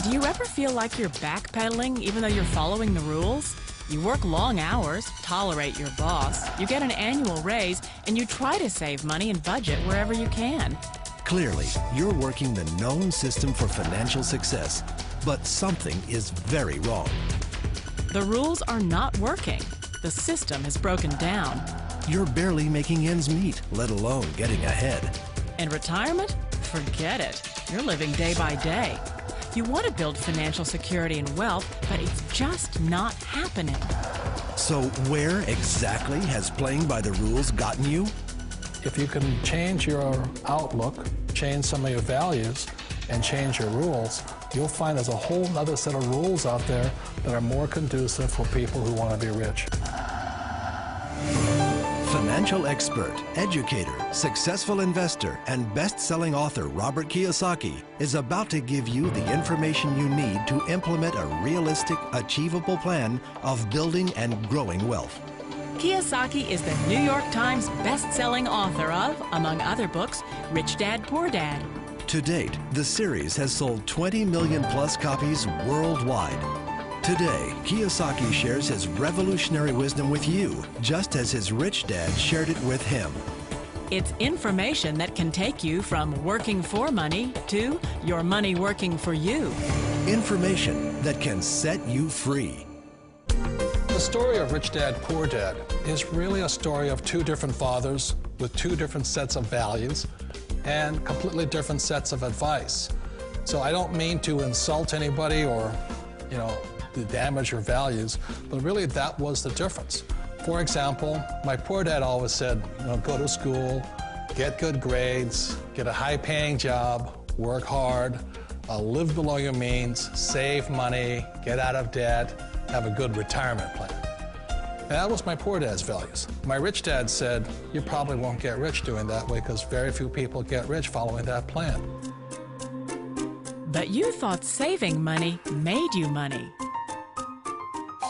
Do you ever feel like you're backpedaling even though you're following the rules? You work long hours, tolerate your boss, you get an annual raise, and you try to save money and budget wherever you can. Clearly, you're working the known system for financial success, but something is very wrong. The rules are not working. The system has broken down. You're barely making ends meet, let alone getting ahead. And retirement? Forget it. You're living day by day. You want to build financial security and wealth, but it's just not happening. So where exactly has playing by the rules gotten you? If you can change your outlook, change some of your values, and change your rules, you'll find there's a whole other set of rules out there that are more conducive for people who want to be rich. Financial expert, educator, successful investor, and best-selling author Robert Kiyosaki is about to give you the information you need to implement a realistic, achievable plan of building and growing wealth. Kiyosaki is the New York Times best-selling author of, among other books, Rich Dad, Poor Dad. To date, the series has sold 20 million plus copies worldwide. Today, Kiyosaki shares his revolutionary wisdom with you, just as his rich dad shared it with him. It's information that can take you from working for money to your money working for you. Information that can set you free. The story of Rich Dad, Poor Dad is really a story of two different fathers with two different sets of values and completely different sets of advice. So I don't mean to insult anybody or, to damage your values, but really that was the difference. For example, my poor dad always said, go to school, get good grades, get a high-paying job, work hard, live below your means, save money, get out of debt, have a good retirement plan. And that was my poor dad's values. My rich dad said, you probably won't get rich doing that way because very few people get rich following that plan. But you thought saving money made you money.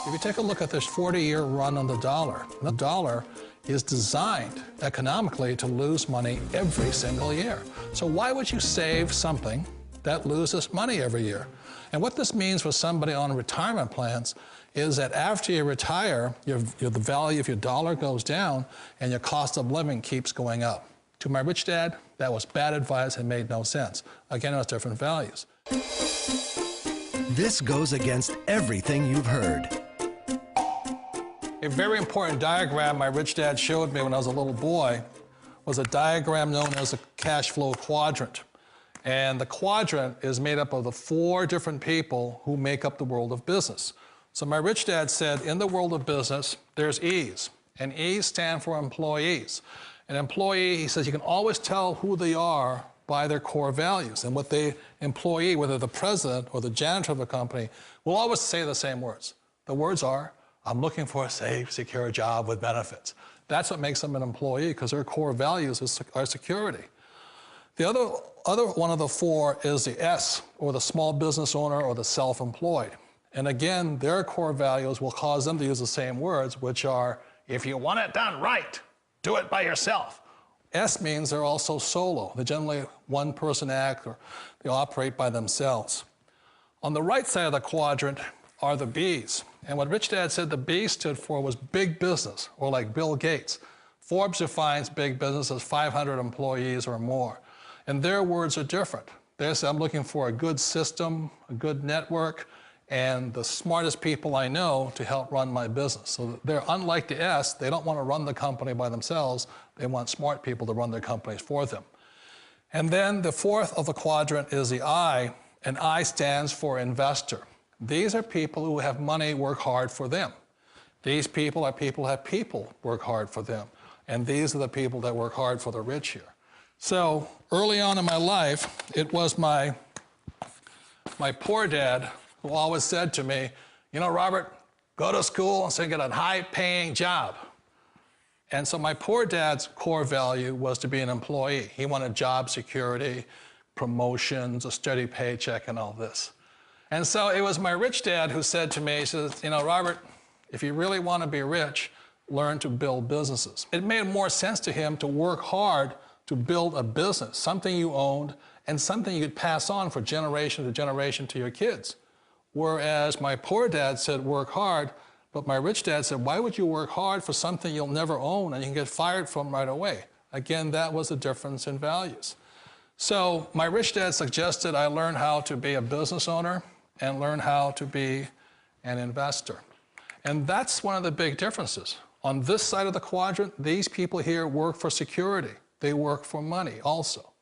If you take a look at this 40-year run on the dollar is designed economically to lose money every single year. So why would you save something that loses money every year? And what this means for somebody on retirement plans is that after you retire, the value of your dollar goes down and your cost of living keeps going up. To my rich dad, that was bad advice and made no sense. Again, it was different values. This goes against everything you've heard. A very important diagram my rich dad showed me when I was a little boy was a diagram known as a cash flow quadrant. And the quadrant is made up of the 4 different people who make up the world of business. So my rich dad said, in the world of business, there's E's, and E's stand for employees. An employee, he says, you can always tell who they are by their core values. And what the employee, whether the president or the janitor of the company, will always say the same words. The words are, I'm looking for a safe, secure job with benefits. That's what makes them an employee, because their core values are security. The other one of the 4 is the S, or the small business owner or the self-employed. And again, their core values will cause them to use the same words, which are, if you want it done right, do it by yourself. S means they're also solo. They're generally one-person act, or they operate by themselves. On the right side of the quadrant are the B's. And what Rich Dad said the B stood for was big business, or like Bill Gates. Forbes defines big business as 500 employees or more. And their words are different. They say, I'm looking for a good system, a good network, and the smartest people I know to help run my business. So they're unlike the S. They don't want to run the company by themselves. They want smart people to run their companies for them. And then the 4th of the quadrant is the I, and I stands for investor. These are people who have money work hard for them. These people are people who have people work hard for them. And these are the people that work hard for the rich here. So early on in my life, it was my poor dad who always said to me, Robert, go to school and get a high-paying job. And so my poor dad's core value was to be an employee. He wanted job security, promotions, a steady paycheck, and all this. And so it was my rich dad who said to me, he says, Robert, if you really want to be rich, learn to build businesses. It made more sense to him to work hard to build a business, something you owned, and something you could pass on for generation to generation to your kids. Whereas my poor dad said, work hard, but my rich dad said, why would you work hard for something you'll never own and you can get fired from right away? Again, that was a difference in values. So my rich dad suggested I learn how to be a business owner and learn how to be an investor. And that's one of the big differences. On this side of the quadrant, these people here work for security. They work for money also.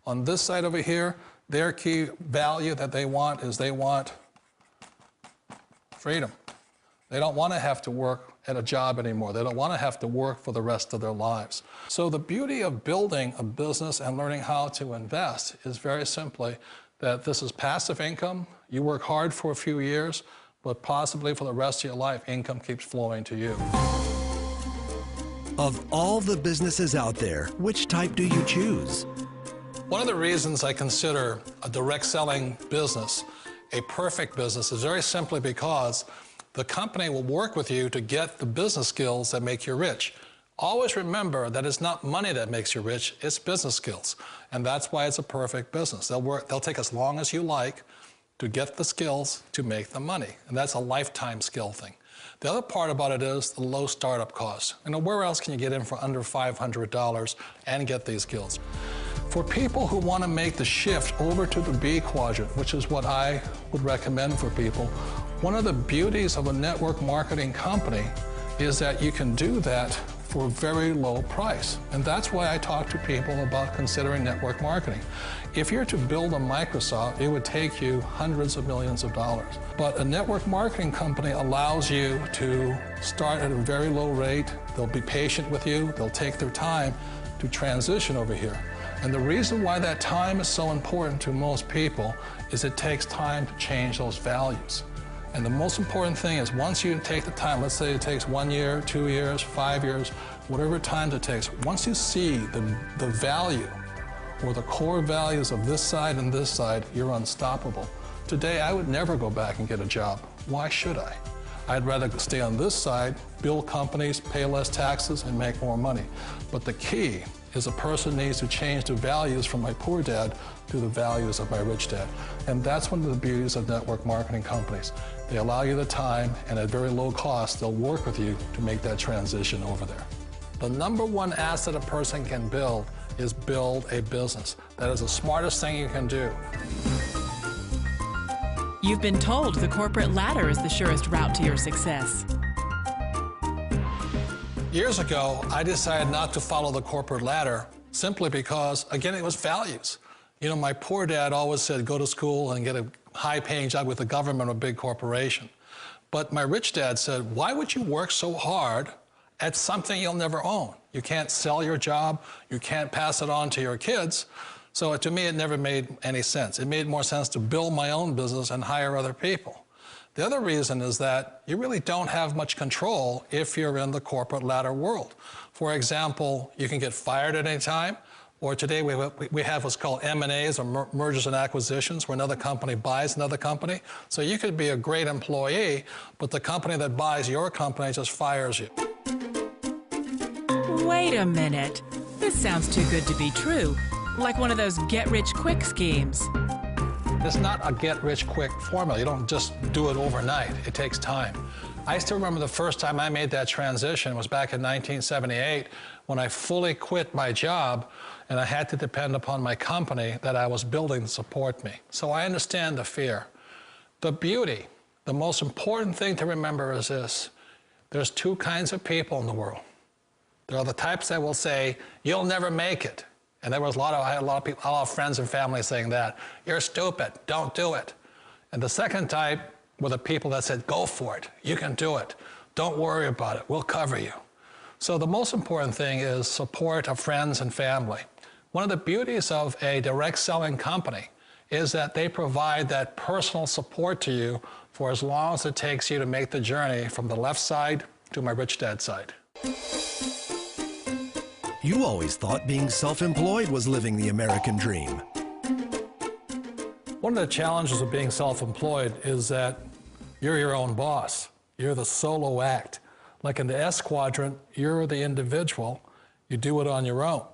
On this side over here, their key value that they want is they want freedom. They don't want to have to work at a job anymore. They don't want to have to work for the rest of their lives. So the beauty of building a business and learning how to invest is very simply that this is passive income. You work hard for a few years, but possibly for the rest of your life, income keeps flowing to you. Of all the businesses out there, which type do you choose? One of the reasons I consider a direct selling business a perfect business is very simply because the company will work with you to get the business skills that make you rich. Always remember that it's not money that makes you rich, it's business skills. And that's why it's a perfect business. They'll take as long as you like to get the skills to make the money. And that's a lifetime skill thing. The other part about it is the low startup cost. You know, where else can you get in for under $500 and get these skills? For people who want to make the shift over to the B quadrant, which is what I would recommend for people, one of the beauties of a network marketing company is that you can do that for a very low price. And that's why I talk to people about considering network marketing. If you're to build a Microsoft, it would take you hundreds of millions of dollars. But a network marketing company allows you to start at a very low rate. They'll be patient with you. They'll take their time to transition over here. And the reason why that time is so important to most people is it takes time to change those values. And the most important thing is once you take the time, let's say it takes 1 year, 2 years, 5 years, whatever time it takes, once you see the value or the core values of this side and this side, you're unstoppable. Today, I would never go back and get a job. Why should I? I'd rather stay on this side, build companies, pay less taxes, and make more money. But the key is a person needs to change the values from my poor dad to the values of my rich dad. And that's one of the beauties of network marketing companies. They allow you the time, and at very low cost, they'll work with you to make that transition over there. The number one asset a person can build is build a business. That is the smartest thing you can do. You've been told the corporate ladder is the surest route to your success. Years ago, I decided not to follow the corporate ladder simply because, again, it was values. You know, my poor dad always said, go to school and get a high-paying job with the government or a big corporation. But my rich dad said, why would you work so hard at something you'll never own? You can't sell your job. You can't pass it on to your kids. So to me, it never made any sense. It made more sense to build my own business and hire other people. The other reason is that you really don't have much control if you're in the corporate ladder world. For example, you can get fired at any time, or today we have what's called M&As, or mergers and acquisitions, where another company buys another company. So you could be a great employee, but the company that buys your company just fires you. Wait a minute. This sounds too good to be true. Like one of those get-rich-quick schemes. It's not a get-rich-quick formula. You don't just do it overnight. It takes time. I still remember the first time I made that transition was back in 1978 when I fully quit my job and I had to depend upon my company that I was building to support me. So I understand the fear. The beauty, the most important thing to remember is this. There's two kinds of people in the world. There are the types that will say, you'll never make it. And there was I had a lot of friends and family saying that. You're stupid, don't do it. And the second type were the people that said, go for it, you can do it. Don't worry about it, we'll cover you. So the most important thing is support of friends and family. One of the beauties of a direct selling company is that they provide that personal support to you for as long as it takes you to make the journey from the left side to my rich dad side. You always thought being self-employed was living the American dream. One of the challenges of being self-employed is that you're your own boss. You're the solo act. Like in the S quadrant, you're the individual. You do it on your own.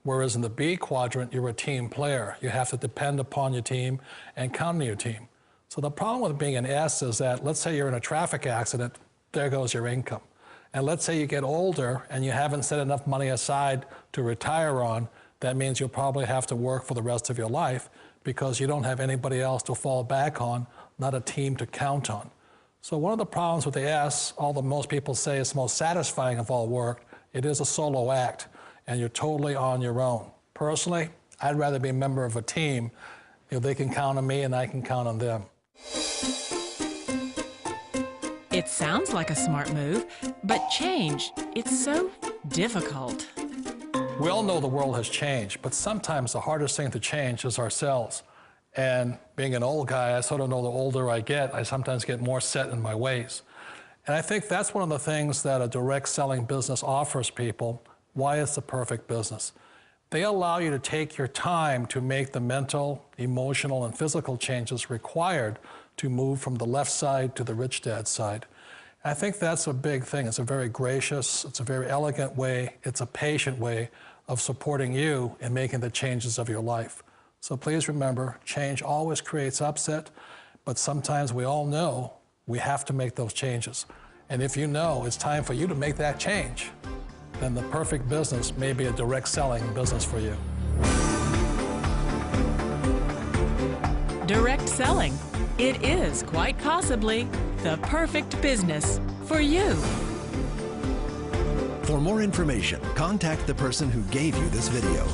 Whereas in the B quadrant, you're a team player. You have to depend upon your team and count on your team. So the problem with being an S is that, let's say you're in a traffic accident, there goes your income. And let's say you get older and you haven't set enough money aside to retire on, that means you'll probably have to work for the rest of your life because you don't have anybody else to fall back on, not a team to count on. So one of the problems with the S, although most people say it's the most satisfying of all work, it is a solo act, and you're totally on your own. Personally, I'd rather be a member of a team. They can count on me and I can count on them. It sounds like a smart move, but change, it's so difficult. We all know the world has changed, but sometimes the hardest thing to change is ourselves. And being an old guy, I sort of know the older I get, I sometimes get more set in my ways. And I think that's one of the things that a direct selling business offers people, why it's the perfect business. They allow you to take your time to make the mental, emotional, and physical changes required to move from the left side to the rich dad side. I think that's a big thing. It's a very gracious, it's a very elegant way, it's a patient way of supporting you in making the changes of your life. So please remember, change always creates upset, but sometimes we all know we have to make those changes. And if you know it's time for you to make that change, then the perfect business may be a direct selling business for you. Direct selling. It is quite possibly the perfect business for you. For more information, contact the person who gave you this video.